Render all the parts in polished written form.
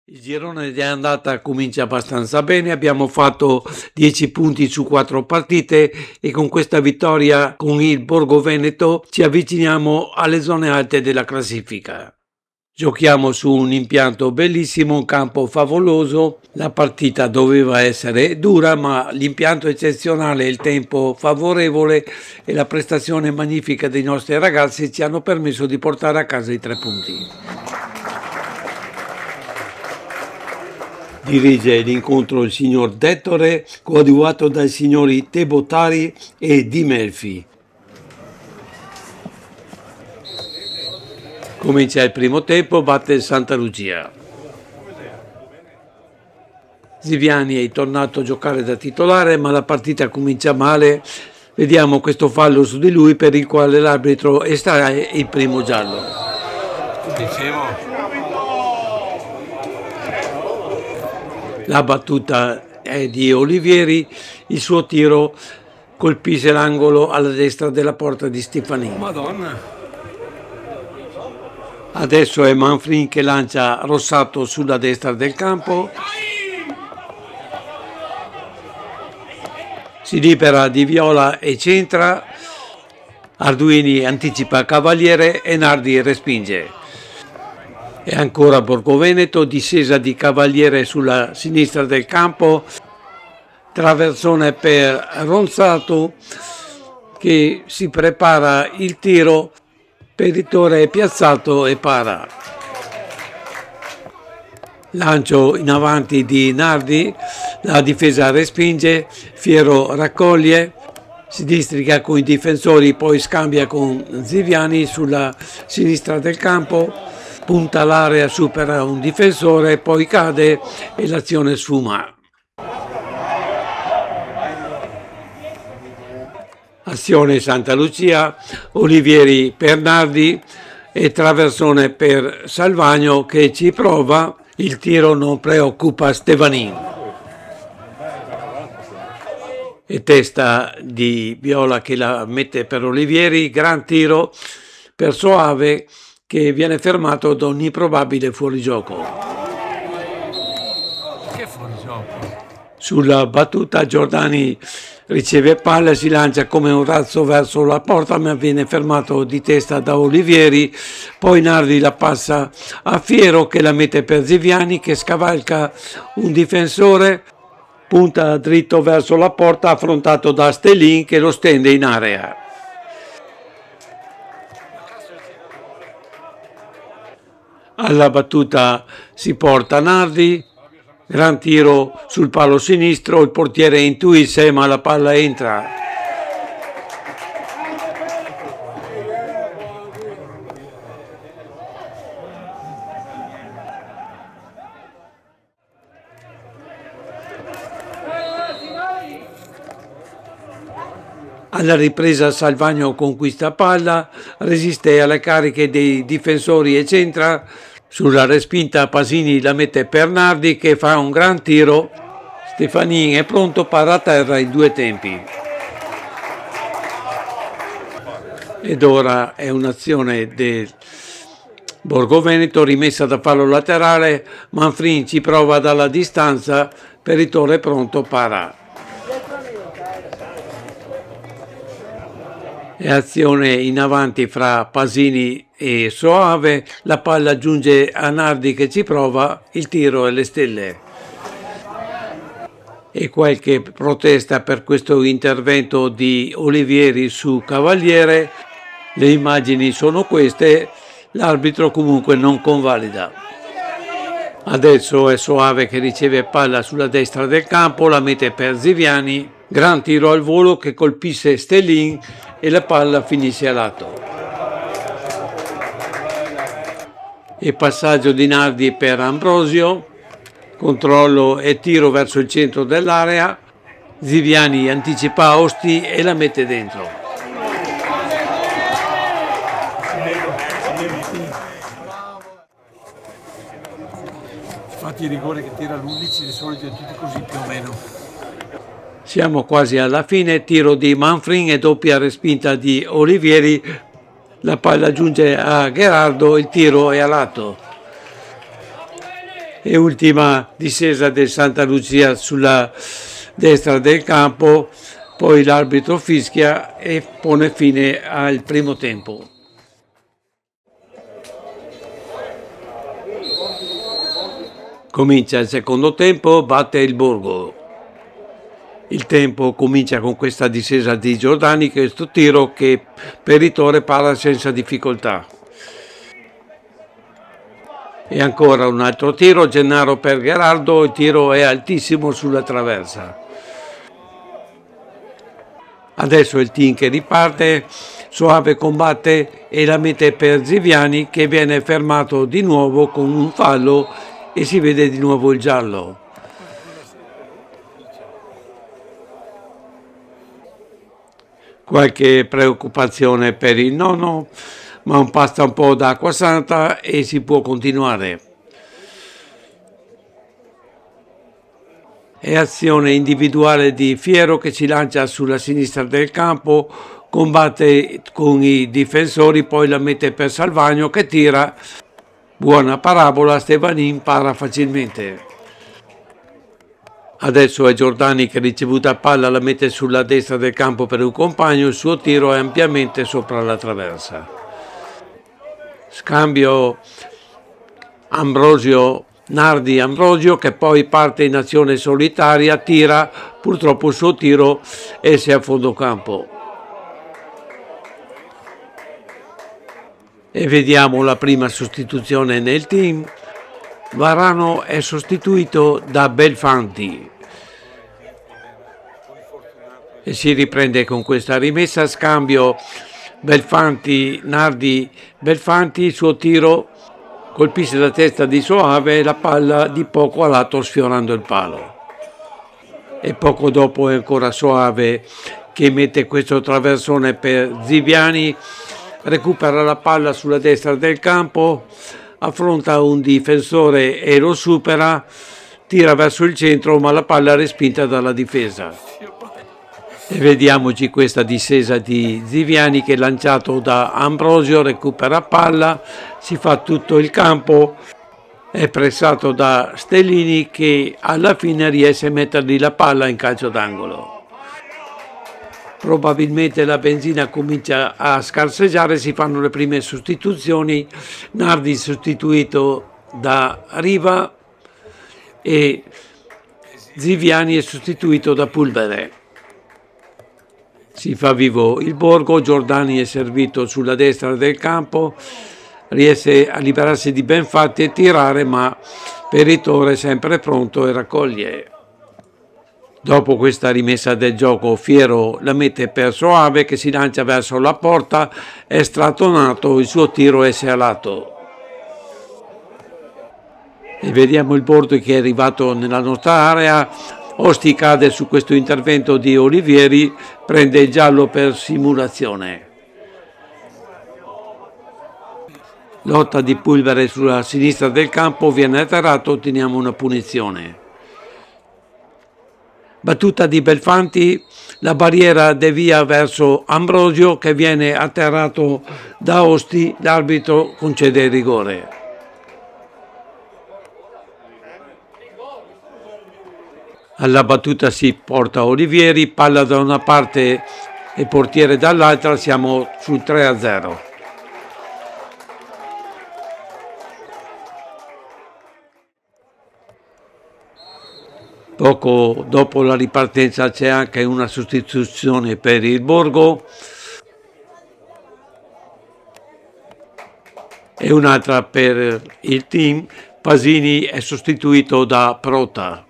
Il girone di andata comincia abbastanza bene, abbiamo fatto 10 punti su 4 partite e con questa vittoria con il Borgo Veneto ci avviciniamo alle zone alte della classifica. Giochiamo su un impianto bellissimo, un campo favoloso, la partita doveva essere dura ma l'impianto eccezionale, il tempo favorevole e la prestazione magnifica dei nostri ragazzi ci hanno permesso di portare a casa i 3 punti. Dirige l'incontro il signor Dettore, coadiuvato dai signori Tebotari e Di Melfi. Comincia il primo tempo, batte il Santa Lucia. Ziviani è tornato a giocare da titolare, ma la partita comincia male. Vediamo questo fallo su di lui per il quale l'arbitro estrae il primo giallo. La battuta è di Olivieri, il suo tiro colpisce l'angolo alla destra della porta di Stefanini. Madonna! Adesso è Manfrin che lancia Rossato sulla destra del campo. Si libera di Viola e centra. Arduini anticipa Cavaliere e Nardi respinge. E ancora Borgo Veneto, discesa di Cavaliere sulla sinistra del campo, traversone per Ronzato che si prepara il tiro, Peritore è piazzato e para. Lancio in avanti di Nardi, la difesa respinge, Fiero raccoglie, si districa con i difensori, poi scambia con Ziviani sulla sinistra del campo, punta l'area, supera un difensore, poi cade e l'azione sfuma. Azione Santa Lucia, Olivieri per Nardi e traversone per Salvagno che ci prova, il tiro non preoccupa Stevanin. E testa di Viola che la mette per Olivieri, gran tiro per Soave che viene fermato da un improbabile fuorigioco. Che fuorigioco? Sulla battuta Giordani riceve palla, si lancia come un razzo verso la porta ma viene fermato di testa da Olivieri, poi Nardi la passa a Fiero che la mette per Ziviani che scavalca un difensore, punta dritto verso la porta affrontato da Stellin che lo stende in area. Alla battuta si porta Nardi, gran tiro sul palo sinistro, il portiere intuisce ma la palla entra. Alla ripresa Salvagno conquista palla, resiste alle cariche dei difensori e centra. Sulla respinta Pasini la mette per Nardi che fa un gran tiro. Stefanin è pronto, para a terra in 2 tempi. Ed ora è un'azione del Borgo Veneto rimessa da fallo laterale. Manfrin ci prova dalla distanza, Peritore è pronto, para. E azione in avanti fra Pasini e Soave, la palla giunge a Nardi che ci prova, il tiro e le stelle. E qualche protesta per questo intervento di Olivieri su Cavaliere, le immagini sono queste, l'arbitro comunque non convalida. Adesso è Soave che riceve palla sulla destra del campo, la mette per Ziviani, gran tiro al volo che colpisce Stellin e la palla finisce a lato. E passaggio di Nardi per Ambrosio, controllo e tiro verso il centro dell'area, Ziviani anticipa Osti e la mette dentro. Infatti il rigore che tira l'11 di solito è tutti così più o meno. Siamo quasi alla fine, tiro di Manfrin e doppia respinta di Olivieri, la palla giunge a Gherardo, il tiro è a lato. e ultima discesa del Santa Lucia sulla destra del campo, poi l'arbitro fischia e pone fine al primo tempo. Comincia il secondo tempo, batte il Borgo. Il tempo comincia con questa discesa di Giordani, questo tiro che Peritore para senza difficoltà. E ancora un altro tiro, Gennaro per Gerardo, il tiro è altissimo sulla traversa. Adesso il team che riparte, Soave combatte e la mette per Ziviani che viene fermato di nuovo con un fallo e si vede di nuovo il giallo. Qualche preoccupazione per il nonno, ma basta un po' d'acqua santa e si può continuare. È azione individuale di Fiero che si lancia sulla sinistra del campo, combatte con i difensori, poi la mette per Salvagno che tira. Buona parabola, Stevanin para facilmente. Adesso è Giordani che ricevuta palla la mette sulla destra del campo per un compagno, il suo tiro è ampiamente sopra la traversa. Scambio Nardi-Ambrosio che poi parte in azione solitaria, tira, purtroppo il suo tiro esce a fondo campo. E vediamo la prima sostituzione nel team. Varano è sostituito da Belfanti e si riprende con questa rimessa, scambio Belfanti, Nardi, Belfanti, il suo tiro colpisce la testa di Soave e la palla di poco a lato sfiorando il palo. E poco dopo è ancora Soave che mette questo traversone per Ziviani, recupera la palla sulla destra del campo, affronta un difensore e lo supera, tira verso il centro ma la palla è respinta dalla difesa. E vediamoci questa discesa di Ziviani che lanciato da Ambrosio, recupera palla, si fa tutto il campo, è pressato da Stellini che alla fine riesce a mettergli la palla in calcio d'angolo. Probabilmente la benzina comincia a scarseggiare, si fanno le prime sostituzioni, Nardi sostituito da Riva e Ziviani è sostituito da Pulvere. Si fa vivo il Borgo, Giordani è servito sulla destra del campo, riesce a liberarsi di Benfatti e tirare, ma Peritore è sempre pronto e raccoglie. Dopo questa rimessa del gioco Fiero la mette per Soave che si lancia verso la porta, è strattonato, il suo tiro esce a lato. E vediamo il Borgo che è arrivato nella nostra area, Osti cade su questo intervento di Olivieri, prende il giallo per simulazione. Lotta di Pulvere sulla sinistra del campo, viene atterrato, otteniamo una punizione. Battuta di Belfanti, la barriera devia verso Ambrosio che viene atterrato da Osti, l'arbitro concede il rigore. Alla battuta si porta Olivieri, palla da una parte e portiere dall'altra, siamo sul 3-0. Poco dopo la ripartenza c'è anche una sostituzione per il Borgo e un'altra per il team. Pasini è sostituito da Prota.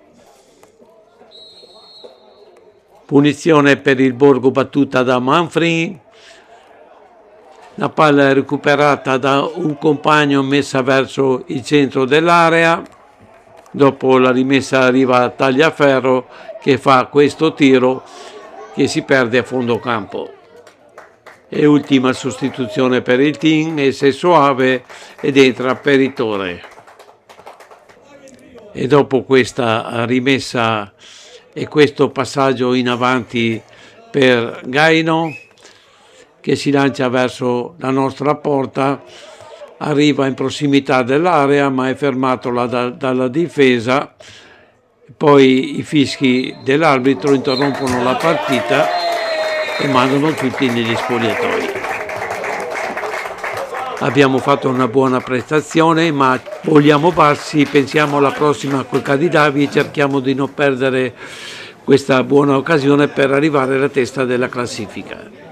Punizione per il Borgo battuta da Manfred. La palla è recuperata da un compagno messa verso il centro dell'area. Dopo la rimessa arriva Tagliaferro che fa questo tiro che si perde a fondo campo. E ultima sostituzione per il team, esce Soave ed entra Peritore. E dopo questa rimessa e questo passaggio in avanti per Gaino che si lancia verso la nostra porta, arriva in prossimità dell'area ma è fermato dalla difesa, poi i fischi dell'arbitro interrompono la partita e mandano tutti negli spogliatoi. Abbiamo fatto una buona prestazione, ma vogliamo farsi, pensiamo alla prossima col Cadidavi e cerchiamo di non perdere questa buona occasione per arrivare alla testa della classifica.